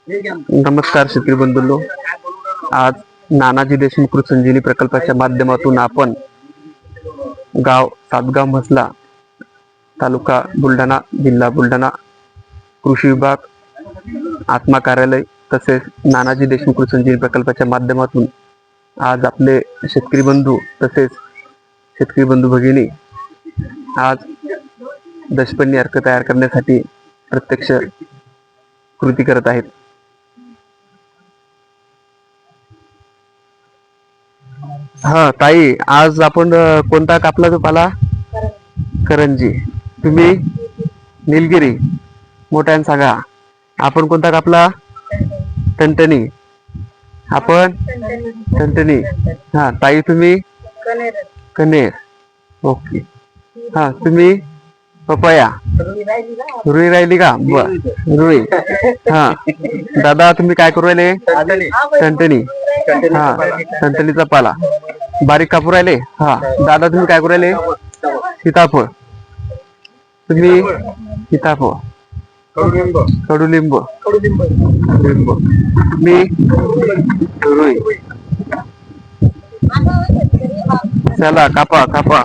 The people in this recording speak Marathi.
नमस्कार शेतकरी बंधूंनो, आज नानाजी देशमुख कृषी संजीवनी प्रकल्पाच्या माध्यमातून आपण गाव सातगाव म्हसला, तालुका बुलढाणा, जिल्हा बुलढाणा, कृषी विभाग, आत्मा कार्यालय तसेच नानाजी देशमुख कृषी संजीवनी प्रकल्पाच्या माध्यमातून आज आपले शेतकरी बंधू तसेच शेतकरी बंधू भगिनी आज दशपर्णी अर्क तयार करण्यासाठी प्रत्यक्ष कृती करत आहेत. हा ताई, आज आपण कोणता कापला तो पाला? करंजी. तुम्ही? निलगिरी. मोठ्यान सांगा. आपण कोणता कापला? टणटणी. आपण टणटणी. हा ताई, तुम्ही? कनेर. ओके. हा तुम्ही? पपया. रुई राहिली का? बर, रुई. हा दादा, तुम्ही काय करू राहिले? टणटणी. हा टणटणीचा पाला बारीक कापू राहिले. हा दादा, तुम्ही काय करू राहिले? सीताफळ. तुम्ही? सीताफळ. कडुलिंब. कडुलिंब. मी? रुई. चला कापा कापा.